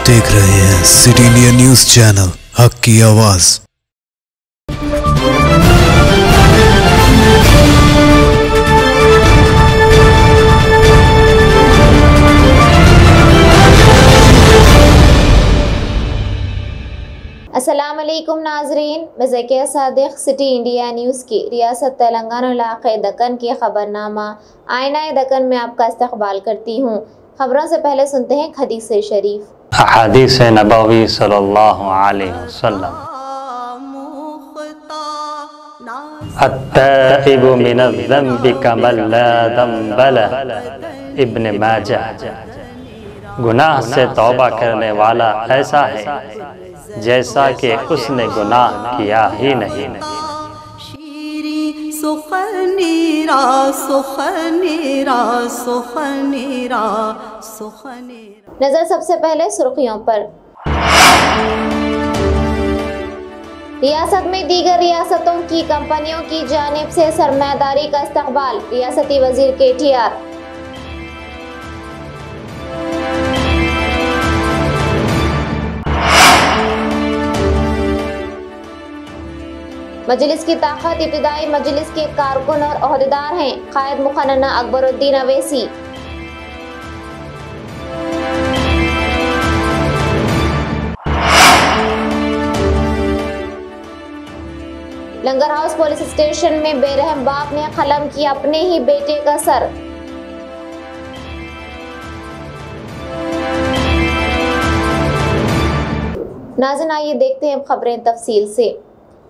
देख रहे हैं सिटी इंडिया न्यूज चैनल, हक की आवाज। अस्सलाम वालेकुम नाजरीन, मैं Zakia Sadiq city India news की रियासत तेलंगाना इलाक़े दक्कन की खबरनामा आईना दक्कन में आपका इस्तकबाल करती हूँ। खबरों से पहले सुनते हैं हदीस शरीफ। हदीस नबवी सल्लल्लाहु अलैहि वसल्लम, अत्ताइबु मिनज़्ज़ंबि कमन ला ज़ंब लह, इब्न माजाह। गुनाह से तौबा करने वाला ऐसा है जैसा कि उसने गुनाह किया ही नहीं। नजर सबसे पहले सुर्खियों पर। रियासत में दीगर रियासतों की कंपनियों की जानिब से सरमायादारी का इस्तकबाल, रियासती वजीर KTR। मजलिस की ताकत इब्तिदाई मजलिस के कारकुन और ओहदेदार हैं, कायद मुखन्ना अकबरुद्दीन अवैसी। लंगर हाउस पुलिस स्टेशन में बेरहम बाप ने कलम किया अपने ही बेटे का सर। नाज़रीन, आइए देखते हैं खबरें तफसील से।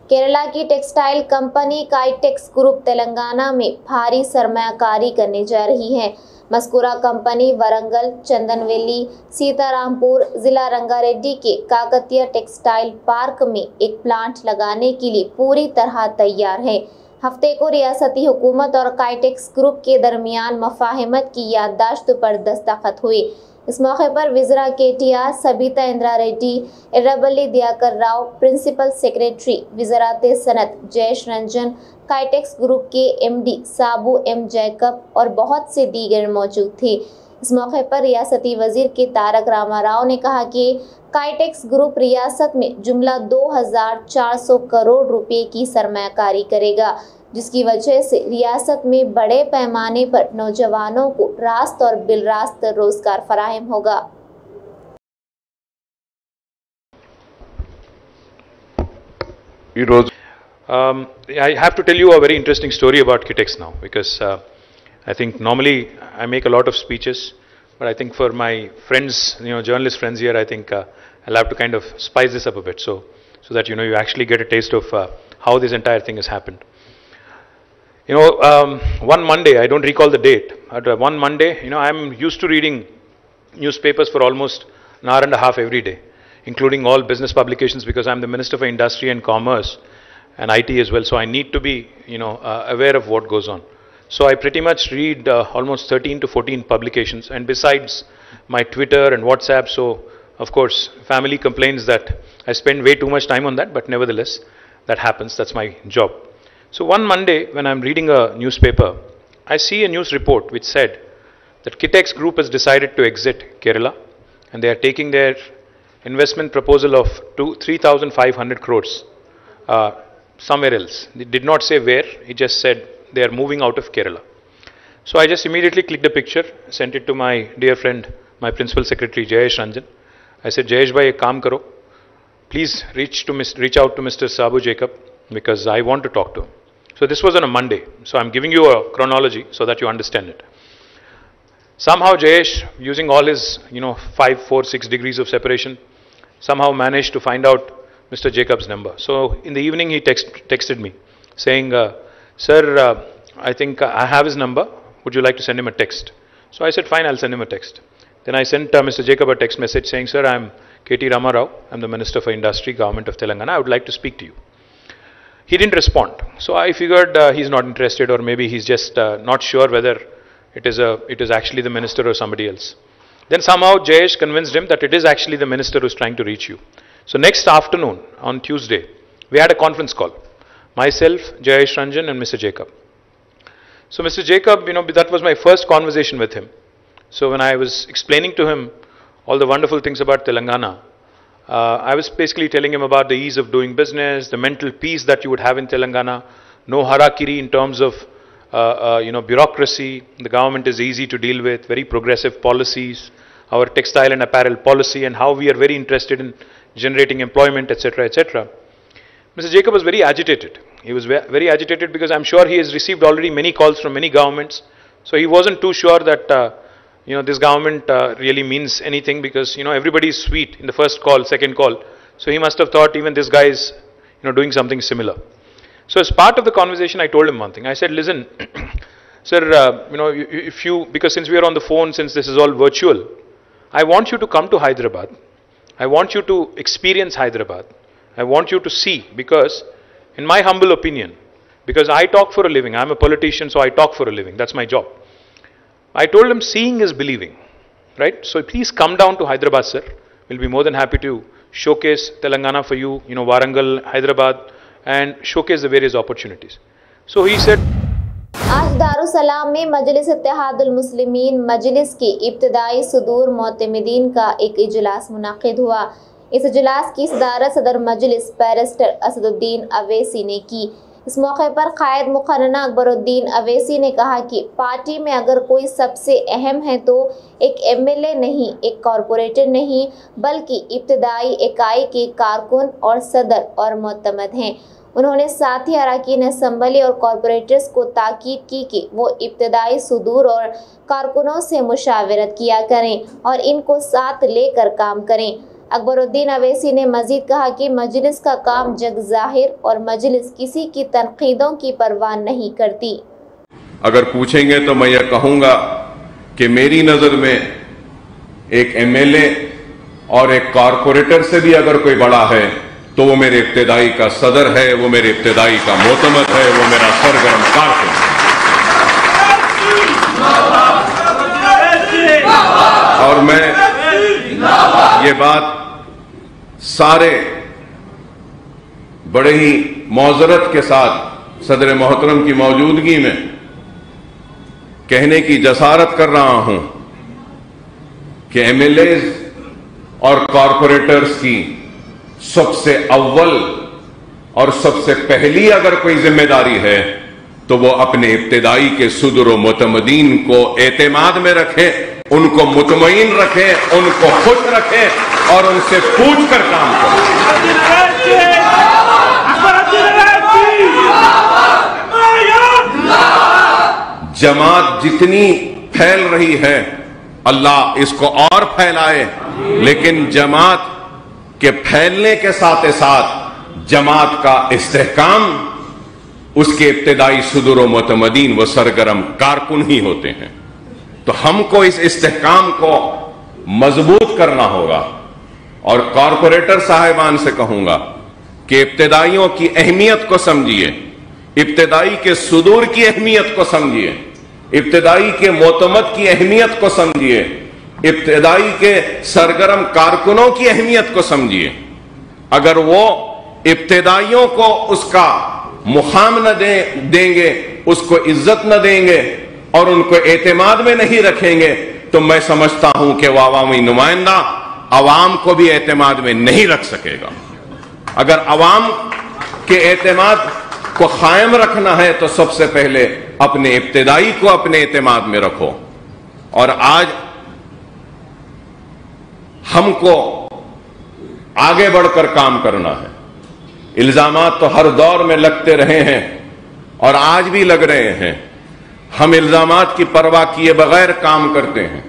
केरला की textile company Kitex group Telangana में भारी सरमायाकारी करने जा रही है। मस्कुरा कंपनी वरंगल, चंदनवेली, सीतारामपुर, जिला रंगारेड्डी के काकतीय टेक्सटाइल पार्क में एक प्लांट लगाने के लिए पूरी तरह तैयार है। हफ्ते को रियासती हुकूमत और काइटेक्स ग्रुप के दरमियान मफाहिमत की याददाश्त पर दस्तखत हुए। इस मौके पर विज़रा KTR Sabitha Indra Reddy, Errabelli Dayakar Rao, principal secretary विज़रात सनत जयेश रंजन, काइटेक्स ग्रुप के MD साबू M जैकब और बहुत से दीगर मौजूद थे। इस मौके पर रियासती वजीर के तारक रामाराव ने कहा कि काइटेक्स ग्रुप रियासत में जुमला 2400 करोड़ रुपए की सरमायाकारी करेगा, जिसकी वजह से रियासत में बड़े पैमाने पर नौजवानों को रास्त और बिलरास्त रोजगार फराहम होगा। I have to tell you a very interesting story about Kitex now, because I think normally I make a lot of speeches, but I think for my friends, journalist friends here, I think I'll have to kind of spice this up a bit, so that you actually get a taste of how this entire thing has happened. One Monday, I don't recall the date, but one Monday, I'm used to reading newspapers for almost an hour and a half every day, including all business publications, because I'm the Minister for Industry and Commerce and IT as well, so I need to be, aware of what goes on. So I pretty much read almost 13 to 14 publications, and besides my Twitter and WhatsApp, so of course, family complains that I spend way too much time on that, but nevertheless, that happens, that's my job. So one Monday, when I'm reading a newspaper, I see a news report which said that Kitex Group has decided to exit Kerala, and they are taking their investment proposal of 3,500 crores somewhere else. They did not say where, it just said they are moving out of Kerala. So I just immediately clicked a picture, sent it to my dear friend, my Principal Secretary Jayesh Ranjan. I said, Jayesh bhai, ek kaam karo, please reach out to Mr. Sabu Jacob, because I want to talk to him. So this was on a Monday, so I'm giving you a chronology so that you understand it. Somehow Jayesh, using all his 5, 4, 6 degrees of separation, somehow managed to find out Mr. Jacob's number. So in the evening he texted me saying, sir, I think I have his number, would you like to send him a text? So I said, fine, I'll send him a text. Then I sent Mr. Jacob a text message saying, sir, I'm KT Ramarao, I'm the Minister for Industry, Government of Telangana, I would like to speak to you. He didn't respond. So I figured he's not interested, or maybe he's just not sure whether it is actually the minister or somebody else. Then somehow Jayesh convinced him that it is actually the minister who's trying to reach you. So next afternoon, on Tuesday, we had a conference call. Myself, Jayesh Ranjan and Mr. Jacob. So Mr. Jacob, that was my first conversation with him. So when I was explaining to him all the wonderful things about Telangana. I was basically telling him about the ease of doing business, the mental peace that you would have in Telangana, no harakiri in terms of bureaucracy. The government is easy to deal with, very progressive policies, our textile and apparel policy, and how we are very interested in generating employment, etc., etc. Mr. Jacob was very agitated. He was very agitated because I'm sure he has received already many calls from many governments. So he wasn't too sure that this government really means anything, because everybody is sweet in the first call, second call. So he must have thought even this guy is doing something similar. So as part of the conversation, I told him one thing. I said, listen, sir, because since we are on the phone, since this is all virtual, I want you to come to Hyderabad. I want you to experience Hyderabad. I want you to see, because in my humble opinion, because I talk for a living, I'm a politician, so I talk for a living, that's my job. I told him seeing is believing, right? So please come down to Hyderabad, sir. We'll be more than happy to showcase Telangana for you, Warangal, Hyderabad, and showcase the various opportunities. So he said, आज दारुसलाम में मजलिस इत्तेहादुल मुस्लिमीन मजलिस की इब्तिदाई सुदूर मोतमिदीन का एक इजलास मुनाकिद हुआ। इस इजलास की सदारत सदर मजलिस बैरिस्टर असदुद्दीन अवैसी ने की। इस मौके पर कायद मुकर्रना अकबरुद्दीन अवैसी ने कहा कि पार्टी में अगर कोई सबसे अहम है तो एक एमएलए नहीं, एक कॉरपोरेटर नहीं, बल्कि इब्तिदाई इकाई के कारकुन और सदर और मोतमद हैं। उन्होंने साथी अरकान असम्बली और कॉरपोरेटर्स को ताकीद की कि वो इब्तिदाई सुदूर और कारकुनों से मुशावरत किया करें और इनको साथ लेकर काम करें। अकबरुद्दीन अवैसी ने मजीद कहा कि मजलिस का काम जग जाहिर और मजलिस किसी की तनकीदों की परवाह नहीं करती। अगर पूछेंगे तो मैं ये कहूंगा कि मेरी नजर में एक एमएलए और एक कॉरपोरेटर से भी अगर कोई बड़ा है तो वो मेरे इब्तिदाई का सदर है, वो मेरे इब्तिदाई का मोतमद है, वो मेरा सरगर्म कारकुन है। और मैं ये बात सारे बड़े ही मौजरत के साथ सदर मोहतरम की मौजूदगी में कहने की जसारत कर रहा हूं कि एमएलए और कॉरपोरेटर्स की सबसे अव्वल और सबसे पहली अगर कोई जिम्मेदारी है तो वो अपने इब्तिदाई के सुदर व मुतमदीन को एतमाद में रखें, उनको मुतमईन रखें, उनको खुश रखें और उनसे पूछ कर काम करें। जमात जितनी फैल रही है अल्लाह इसको और फैलाए, लेकिन जमात के फैलने के साथ साथ जमात का इस्तेहकाम उसके इब्तिदाई सुदूर व मुतमदीन व सरगर्म कारकुन ही होते हैं। तो हमको इस इस्तेहकाम को मजबूत करना होगा। और कॉरपोरेटर साहिबान से कहूंगा कि इब्तिदाइयों की अहमियत को समझिए, इब्तिदाई के सुदूर की अहमियत को समझिए, इब्तिदाई के मोतमद की अहमियत को समझिए, इब्तिदाई के सरगर्म कारकुनों की अहमियत को समझिए। अगर वो इब्तिदाइयों को उसका मुकाम न देंगे, उसको इज्जत न देंगे और उनको एतमाद में नहीं रखेंगे तो मैं समझता हूं कि वह अवामी नुमाइंदा अवाम को भी एतमाद में नहीं रख सकेगा। अगर अवाम के एतमाद को कायम रखना है तो सबसे पहले अपने इब्तिदाई को अपने एतमाद में रखो। और आज हमको आगे बढ़कर काम करना है। इल्जामात तो हर दौर में लगते रहे हैं और आज भी लग रहे हैं। हम इल्जामात की परवाह किए बगैर काम करते हैं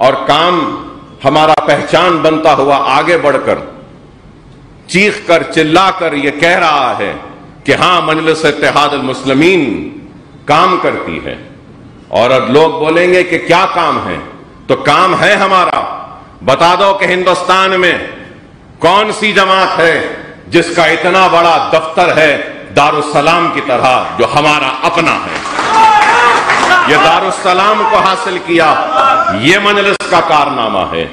और काम हमारा पहचान बनता हुआ आगे बढ़कर चीख कर चिल्ला कर यह कह रहा है कि हां मजलिस इत्तेहादुल मुस्लिमीन काम करती है। और अब लोग बोलेंगे कि क्या काम है, तो काम है हमारा। बता दो कि हिंदुस्तान में कौन सी जमात है जिसका इतना बड़ा दफ्तर है दारुसलाम की तरह, जो हमारा अपना है। ये दारुसलाम को हासिल किया, ये मजलिस का कारनामा है।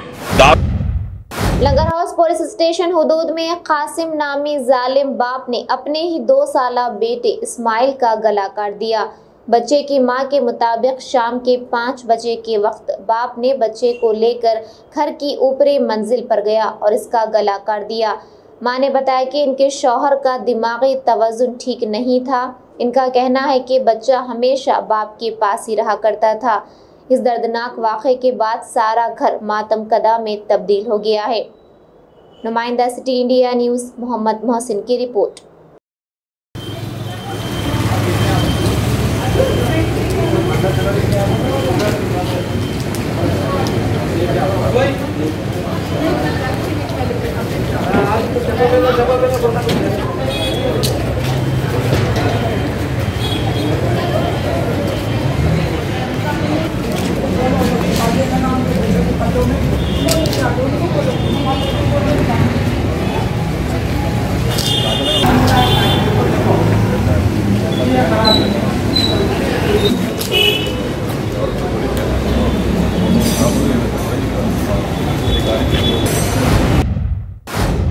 लंगर हाउस पुलिस स्टेशन हुदूद में कासिम नामी जालिम बाप ने अपने ही 2 साला बेटे इस्माइल का गला काट दिया। बच्चे की मां के मुताबिक शाम के 5 बजे के वक्त बाप ने बच्चे को लेकर घर की ऊपरी मंजिल पर गया और इसका गला काट दिया। मां ने बताया कि इनके शौहर का दिमागी तवज़ुन ठीक नहीं था। इनका कहना है कि बच्चा हमेशा बाप के पास ही रहा करता था। इस दर्दनाक वाक़े के बाद सारा घर मातम कदा में तब्दील हो गया है। नुमाइंदा city India news Mohammad Mohsin की रिपोर्ट।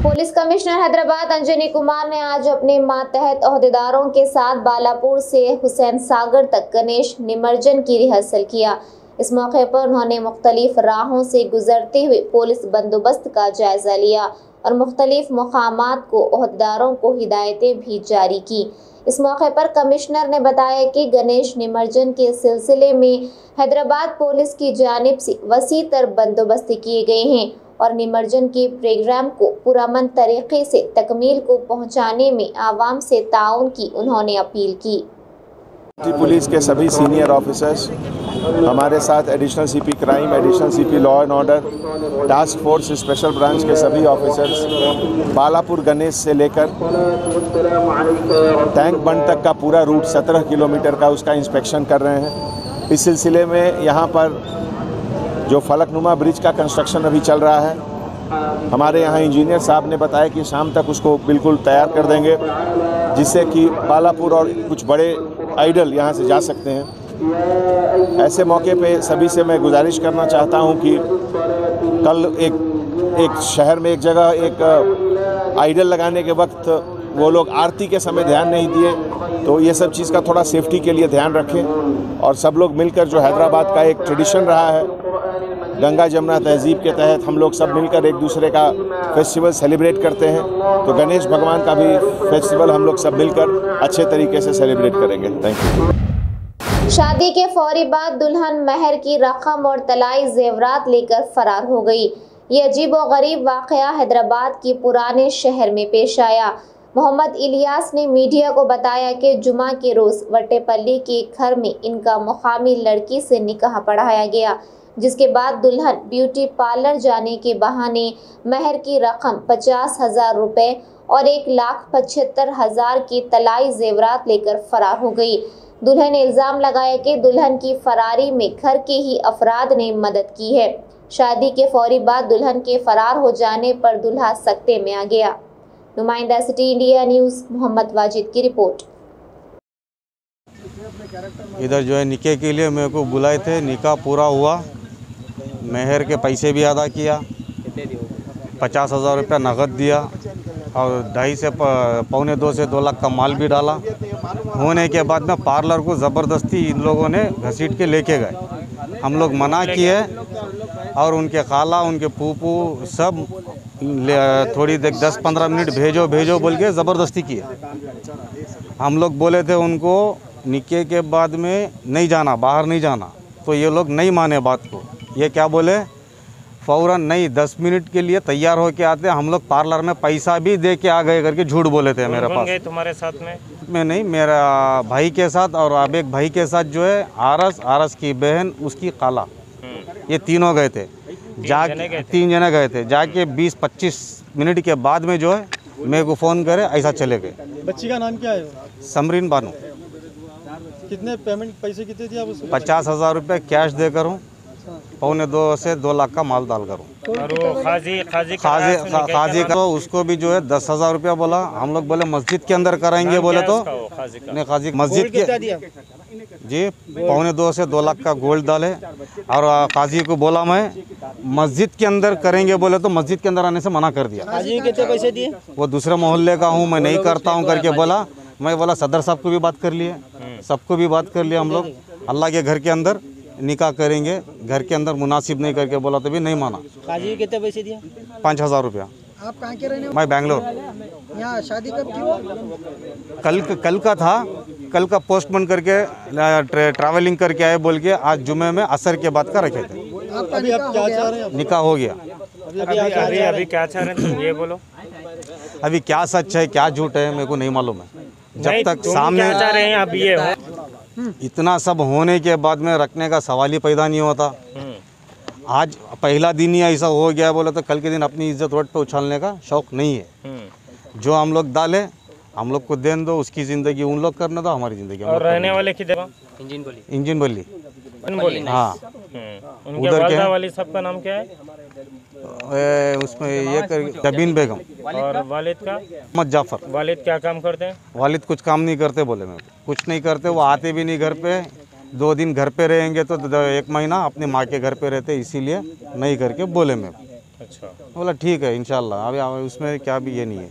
पुलिस कमिश्नर हैदराबाद अंजनी कुमार ने आज अपने मातहत ओहदेदारों के साथ बालापुर से हुसैन सागर तक गणेश निमज्जन की रिहर्सल किया। इस मौके पर उन्होंने मुख्तलिफ राहों से गुजरते हुए पुलिस बंदोबस्त का जायजा लिया और मुख्तलिफ मकामात को ओहदेदारों को हिदायतें भी जारी की। इस मौके पर कमिश्नर ने बताया कि गणेश निमज्जन के सिलसिले में हैदराबाद पुलिस की जानिब से वसी तर बंदोबस्त किए गए हैं और निमज्जन के प्रोग्राम को पुरअमन तरीके से तकमील को पहुंचाने में आवाम से ताउन की उन्होंने अपील की। पुलिस के सभी सीनियर ऑफिसर्स हमारे साथ additional CP crime, additional CP law and order, task force special branch के सभी ऑफिसर्स बालापुर गणेश से लेकर टैंक बंड तक का पूरा रूट 17 किलोमीटर का उसका इंस्पेक्शन कर रहे हैं। इस सिलसिले में यहाँ पर जो फलकनुमा ब्रिज का कंस्ट्रक्शन अभी चल रहा है, हमारे यहाँ इंजीनियर साहब ने बताया कि शाम तक उसको बिल्कुल तैयार कर देंगे, जिससे कि बालापुर और कुछ बड़े आइडल यहाँ से जा सकते हैं। ऐसे मौके पे सभी से मैं गुजारिश करना चाहता हूँ कि कल एक शहर में एक जगह एक आइडल लगाने के वक्त वो लोग आरती के समय ध्यान नहीं दिए, तो ये सब चीज़ का थोड़ा सेफ्टी के लिए ध्यान रखें और सब लोग मिलकर, जो हैदराबाद का एक ट्रेडिशन रहा है, गंगा जमुना तहजीब के तहत हम लोग सब मिलकर एक दूसरे का फेस्टिवल सेलिब्रेट करते हैं, तो गणेश भगवान का भी फेस्टिवल हम लोग सब मिलकर अच्छे तरीके से सेलिब्रेट करेंगे। Thank you. शादी के फौरी बाद दुल्हन महर की रकम और तलाई जेवरात लेकर फरार हो गई। ये अजीब और गरीब वाक़या हैदराबाद के पुराने शहर में पेश आया। मोहम्मद इलियास ने मीडिया को बताया कि जुमा के रोज़ वट्टेपल्ली के घर में इनका मुकामी लड़की से निकाह पढ़ाया गया, जिसके बाद दुल्हन ब्यूटी पार्लर जाने के बहाने महर की रकम 50,000 रुपये और 1,75,000 की तलाई जेवरात लेकर फरार हो गई। दुल्हन ने इल्ज़ाम लगाया कि दुल्हन की फरारी में घर के ही अफराद ने मदद की है। शादी के फौरी बाद दुल्हन के फरार हो जाने पर दूल्हा सकते में आ गया। नुमाइंदा city India news Mohammad Wajid की रिपोर्ट। इधर जो है निकाह के लिए मेरे को बुलाए थे, निकाह पूरा हुआ, मेहर के पैसे भी अदा किया, 50,000 रुपया नगद दिया और 2.5 से 2.25 से 2 लाख का माल भी डाला। होने के बाद में पार्लर को ज़बरदस्ती इन लोगों ने घसीट के लेके गए। हम लोग मना किए और उनके खाला, उनके फूफू सब थोड़ी देर 10-15 मिनट भेजो बोल के ज़बरदस्ती किए। हम लोग बोले थे उनको निकाह के बाद में नहीं जाना, बाहर नहीं जाना, तो ये लोग नहीं माने बात को। ये क्या बोले, फ़ौरन नहीं 10 मिनट के लिए तैयार होके आते, हम लोग पार्लर में पैसा भी दे के आ गए करके झूठ बोले थे मेरे पास। तुम्हारे साथ में? मैं नहीं, मेरा भाई के साथ और अब एक भाई के साथ जो है आरस की बहन, उसकी खाला, ये तीनों गए थे। 3 जने गए थे। जाके 20-25 मिनट के बाद में जो है मेरे को फ़ोन करे, ऐसा चले गए। बच्ची का नाम क्या है? समरीन बानू। कितने पेमेंट, पैसे कितने दिए आप उसको? 50,000 रुपये कैश दे करूँ, 2.25 से 2 लाख का माल डाल करूँ। खाजी का उसको भी जो है 10,000 रुपया बोला। हम लोग बोले मस्जिद के अंदर कराएंगे, बोले तो नहीं, खाजी मस्जिद के जी 2.25 से 2 लाख का गोल्ड डाले और काजी को बोला मैं मस्जिद के अंदर करेंगे, बोले तो मस्जिद के अंदर आने से मना कर दिया। काजी को कितने पैसे दिए? वो दूसरे मोहल्ले का हूँ, मैं नहीं करता हूँ करके बोला। मैं बोला सदर साहब को भी बात कर लिए, सबको भी बात कर लिया हम लोग, अल्लाह के घर के अंदर निकाह करेंगे, घर के अंदर मुनासिब नहीं करके बोला तो भी नहीं माना। काजी कितने पैसे दिए? 5,000 रुपया। आप कहाँ के रहने? मैं बेंगलोर। यहाँ शादी कब की? कल का था, कल का पोस्टपोन करके ट्रैवलिंग करके आए बोल के आज जुमे में असर के बाद का रखे थे। अभी आप क्या चाह रहे हैं? निकाह हो गया। अभी क्या चाह रहे हैं ये बोलो। अभी क्या सच है क्या झूठ है मेरे को नहीं मालूम है। जब तक सामने क्या चाह रहे हैं अब ये इतना सब होने के बाद में रखने का सवाल ही पैदा नहीं होता। आज पहला दिन ही ऐसा हो गया बोले तो कल के दिन अपनी इज्जत रोड पे उछालने का शौक नहीं है। जो हम लोग डाले हम लोग को देन दो, उसकी ज़िंदगी उन लोग करने दो, हमारी ज़िंदगी और रहने वाले किधर? इंजन बल्ली। हाँ उनके वालिदा वाली सबका नाम क्या है? उसमें ये जबीन बेगम। और वालिद का? मोहम्मद जाफर। वालिद क्या काम करते हैं? वालिद कुछ काम नहीं करते बोले, मैं कुछ नहीं करते, वो आते भी नहीं घर पे। 2 दिन घर पे रहेंगे तो 1 महीना अपनी माँ के घर पे रहते, इसीलिए नहीं करके बोले मैं। अच्छा, बोला ठीक है इंशाल्लाह। अभी उसमें क्या भी ये नहीं है।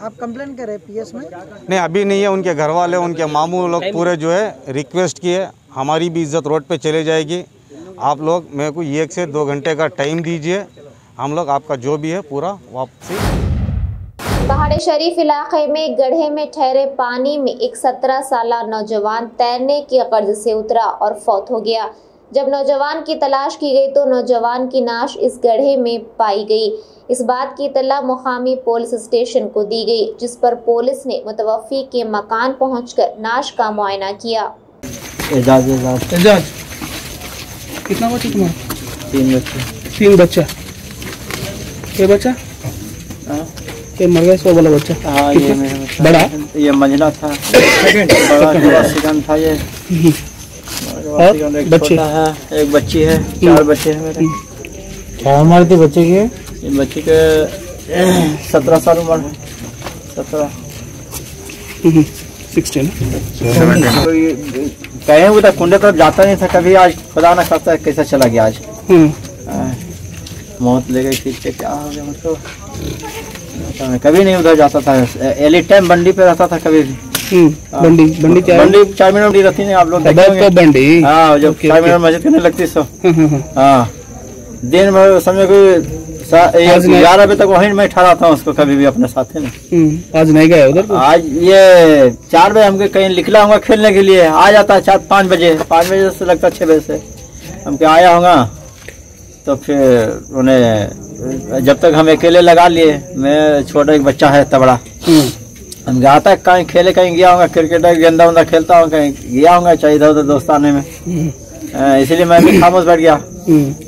आप कंप्लेन करें पीएस में? नहीं अभी नहीं है। उनके घर वाले उनके मामू लोग पूरे जो है रिक्वेस्ट किए, हमारी भी इज्जत रोड पे चले जाएगी, आप लोग मेरे को 1 से 2 घंटे का टाइम दीजिए, हम लोग आपका जो भी है पूरा वापसी। पहाड़ी शरीफ इलाके में गड्ढे में ठहरे पानी में एक 17 साल नौजवान तैरने की गर्ज से उतरा और फौत हो गया। जब नौजवान की तलाश की गई तो नौजवान की नाश इस गड्ढे में पाई गई। इस बात की इत्तला मुकामी पुलिस स्टेशन को दी गई, जिस पर पुलिस ने मुतवफ़ी के मकान पहुंचकर नाश का मुआयना किया। एजाज कितना बच्चा तुम्हारा? 3 बच्चे। 3 बच्चा? ये बच्चा के मर गया? 100 वाला बच्चा? हाँ ये मेरा बच्चा। बड़ा? ये मंझला था। बड़ा सेकंड था ये। और एक बच्चे? छोटा है, एक बच्ची है, 4 बच्चे हैं मेरे। क्या उम्र थी बच्चे की? ये बच्ची के 17 साल उम्र है। 17 16। कहीं वो तक कुंडे तरफ जाता नहीं था कभी, आज खुदा न खास्ता कैसा चला गया आज। मौत ले गई खींच के, क्या हो गया मुझको कभी नहीं उधर जाता था। एनी टाइम बंडी पे रहता था कभी भी। बंडी क्या? बंडी 4 मिनट रहती नहीं, आप लोग देखेंगे। बंडी हाँ जब 4 मिनट मस्जिद करने लगती सो। हाँ दिन भर समझो कि 11 बजे तक वहीं मैं ठहरा था उसको कभी भी अपने साथ में। आज नहीं गए उधर? आज ये 4 बजे हमको कहीं निकला होगा खेलने के लिए, आ जाता है 4-5 बजे। 5 बजे से लगता 6 बजे से हमको आया होगा। तो फिर उन्हें जब तक हम अकेले लगा लिए, मैं छोटा एक बच्चा है तबड़ा, हम गया था कहीं खेले, कहीं गया होगा क्रिकेट गेंदा वेंदा खेलता हूँ, कहीं गया होगा चाहे इधर उधर दोस्ताने में। इसीलिए मैं भी खामोश बैठ गया।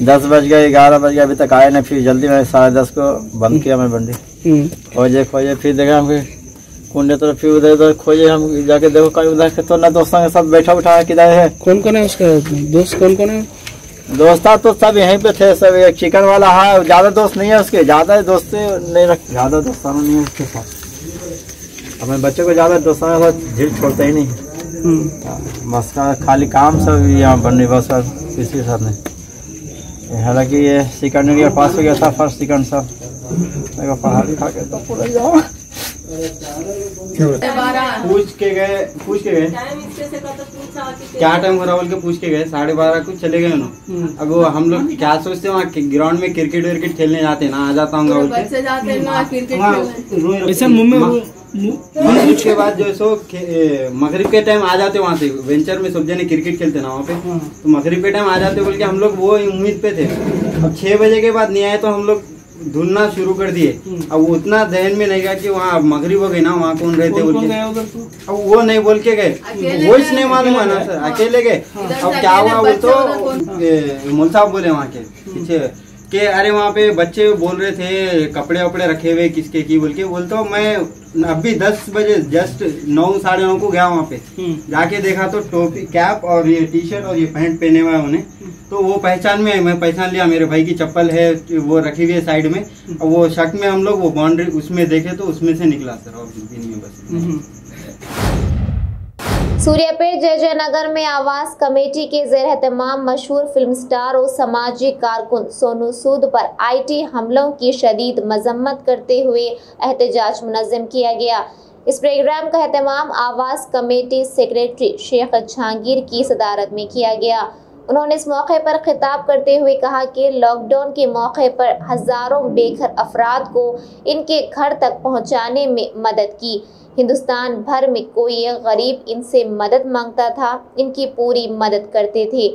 10 बज गए, 11 बज गए, अभी तक आए नहीं। फिर जल्दी में 10:30 को बंद किया मैं बंडी। खोजे फिर देखा हम कुंडे तो फिर उधर उधर खोजे, हम जाके देखो कहीं उधर तो ना दोस्तों के साथ बैठा उठा है किधर है। कौन कौन है उसका दोस्त? कौन कौन है दोस्ता? तो सब यहीं पे थे सब। एक चिकन वाला है, ज्यादा दोस्त नहीं है उसके, ज्यादा दोस्त नहीं रख, ज्यादा दोस्ताना नहीं है उसके साथ। अपने बच्चे को ज्यादा दोस्ताना के साथ झील छोड़ते ही नहीं। बस का खाली काम सब यहाँ बनने बस, और किसी के साथ नहीं। हालांकि ये सेकंड ईयर पास हो गया था, फर्स्ट सेकंड सब पढ़ा लिखा के तो पूरा जाओ। पूछ के गए क्या टाइम हो रहा बोल के पूछ के गए, 12:30 को चले गए उन्होंने। अब वो हम लोग क्या सोचते हैं, वहाँ ग्राउंड में क्रिकेट विकेट खेलने जाते हैं ना, आ जाता हूँ उसके बाद जो सो मगरिब के टाइम आ जाते वहाँ से, वेंचर में सब जने क्रिकेट खेलते ना वहाँ पे, तो मगरिब के टाइम आ जाते बोल के हम लोग वो उम्मीद पे थे। अब 6 बजे के बाद नहीं आए तो हम लोग ढूंढना शुरू कर दिए। अब उतना जहन में नहीं गया कि वहाँ मगरिब हो गई ना, वहाँ कौन रहते बोल के। अब वो नहीं बोल के गए, वॉइस नहीं मालूम है ना सर, अकेले गए। अब क्या हुआ वो तो मोल साहब बोले वहाँ के पीछे कि अरे वहाँ पे बच्चे बोल रहे थे कपड़े वपड़े रखे हुए किसके की बोल के। बोलता हूँ मैं अभी 10 बजे जस्ट 9 साढ़े 9 को गया वहाँ पे, जाके देखा तो टोपी कैप और ये टी-शर्ट और ये पैंट पहने हुआ है उन्हें। तो वो पहचान में मैं पहचान लिया, मेरे भाई की चप्पल है वो रखी हुई है साइड में। और वो शक में हम लोग वो बाउंड्री उसमें देखे तो उसमें से निकला सर। और बस सूर्यापेट जयजयनगर में आवास कमेटी के ज़ेर-ए-एहतमाम मशहूर फिल्म स्टार और सामाजिक कारकुन सोनू सूद पर आईटी हमलों की शदीद मजम्मत करते हुए एहतजाज मुनज़्ज़म किया गया। इस प्रोग्राम का एहतमाम आवास कमेटी सेक्रेटरी शेख जहांगीर की सदारत में किया गया। उन्होंने इस मौके पर खिताब करते हुए कहा कि लॉकडाउन के मौके पर हजारों बेघर अफराद को इनके घर तक पहुंचाने में मदद की। हिंदुस्तान भर में कोई एक गरीब इनसे मदद मांगता था, इनकी पूरी मदद करते थे।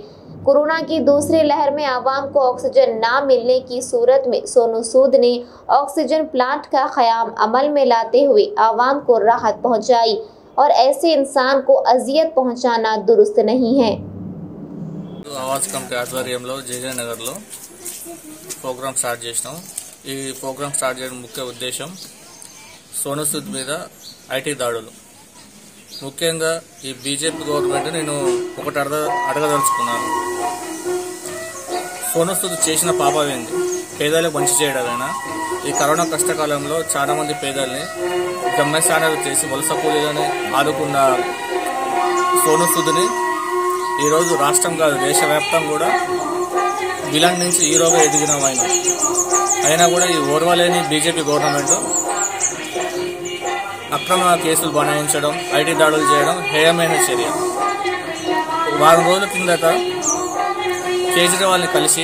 कोरोना की दूसरी लहर में आवाम को ऑक्सीजन ना मिलने की सूरत में सोनू सूद ने ऑक्सीजन प्लांट का क़याम अमल में लाते हुए आवाम को राहत पहुंचाई और ऐसे इंसान को अजियत पहुंचाना दुरुस्त नहीं है। आवाज कमिटी ఆధ్వర్యంలో జేజే నగర్లో ప్రోగ్రామ్ స్టార్ట్ చేసినాం। ఈ ప్రోగ్రామ్ స్టార్ట్ చేయడం ముఖ్య ఉద్దేశం సోనూ సూద్ మీద ఐటీ దాడులు। ముఖ్యంగా ఈ బీజేపీ గవర్నమెంట్ నేను ఒకటి అడగదలుచుకున్నాను। సోనూ సూద్ చేసిన పాపం ఏంది? పేదలకు మంచి చేయడమేనా? ఈ కరోనా కష్టకాలంలో చాలా మంది పేదల్ని గమ్యస్థానాలు చేసి వలస కూలీలని ఆదుకున్న సోనూ సూద్ని ఈరోజు రాష్ట్రం కాదు దేశవ్యాప్తంగా కూడా విలన్ నుంచి హీరోగా ఎదిగిన అయినా కూడా ఈ ఓర్వలేని బీజేపీ గవర్నమెంట్ అక్రమ కేసులు బనాయించడం, ఐటీ దాడులు చేయడం హేయమైన చర్య। వారం రోజుల కిందట కేజ్రీవాల్ని కలిసి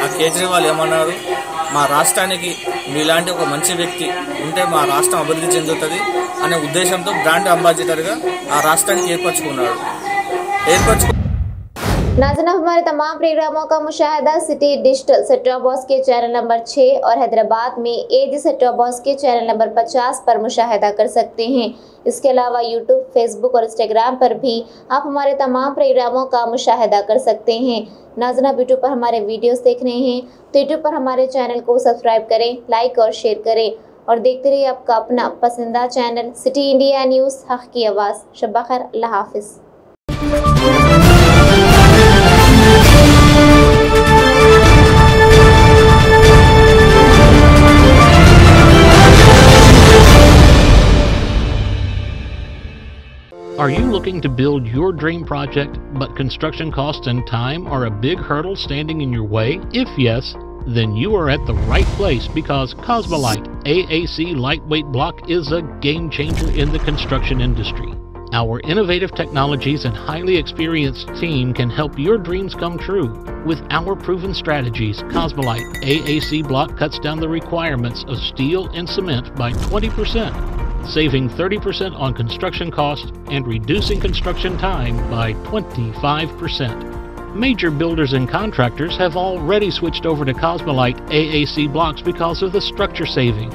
ఆ కేజ్రీవాల్ ఏమన్నారు, మా రాష్ట్రానికి మీలాంటి ఒక మంచి వ్యక్తి ఉంటే మా రాష్ట్రం అభివృద్ధి చెందుతుంది అనే ఉద్దేశంతో బ్రాండ్ అంబాసిడర్గా ఆ రాష్ట్రానికి ఏర్పరచుకున్నాడు। नाज़रीन, हमारे तमाम प्रोग्रामों का मुशाहिदा city digital set top box के चैनल नंबर 6 और हैदराबाद में एजी सेट टॉप बॉक्स के चैनल नंबर 50 पर मुशाहिदा कर सकते हैं। इसके अलावा यूट्यूब, फेसबुक और इंस्टाग्राम पर भी आप हमारे तमाम प्रोग्रामों का मुशाहिदा कर सकते हैं। नाज़रीन, आप यूट्यूब पर हमारे वीडियोस देख रहे हैं तो यूट्यूब पर हमारे चैनल को सब्सक्राइब करें, लाइक और शेयर करें और देखते रहिए आपका अपना पसंदीदा चैनल सिटी इंडिया न्यूज़, हक़ की आवाज़। शब खैर, अल्लाह हाफिज़। Are you looking to build your dream project, but construction costs and time are a big hurdle standing in your way? If yes, then you are at the right place, because Cosmolite AAC lightweight block is a game changer in the construction industry. Our innovative technologies and highly experienced team can help your dreams come true. With our proven strategies, Cosmolite AAC block cuts down the requirements of steel and cement by 20%. saving 30% on construction costs and reducing construction time by 25%. Major builders and contractors have already switched over to Cosmolite AAC blocks because of the structure saving,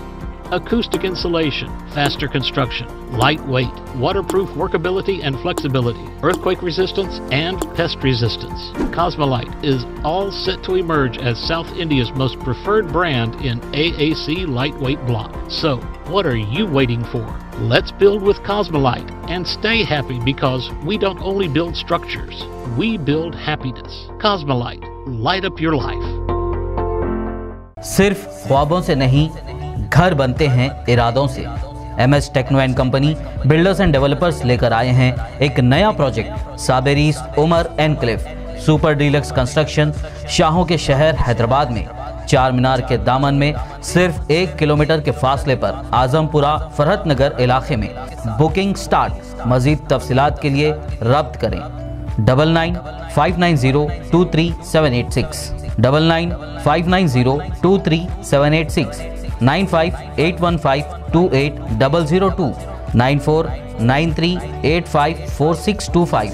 acoustic insulation, faster construction, lightweight, waterproof workability and flexibility, earthquake resistance, and pest resistance. Cosmolite is all set to emerge as South India's most preferred brand in AAC lightweight block. So, what are you waiting for? Let's build with Cosmolite and stay happy, because we don't only build structures, we build happiness. Cosmolite, light up your life. सिर्फ ख्वाबों से नहीं, घर बनते हैं इरादों से। MS techno and company builders and developers लेकर आए हैं एक नया प्रोजेक्ट, साबेरीज Umar enclave super deluxe construction, शाहों के शहर हैदराबाद में। चार मीनार के दामन में सिर्फ 1 किलोमीटर के फासले पर आजमपुरा फरहत नगर इलाके में। Booking start. मजीद तफसीलात के लिए रब्त करें 9959023786, 9959023786, 9581528002, 9493854625।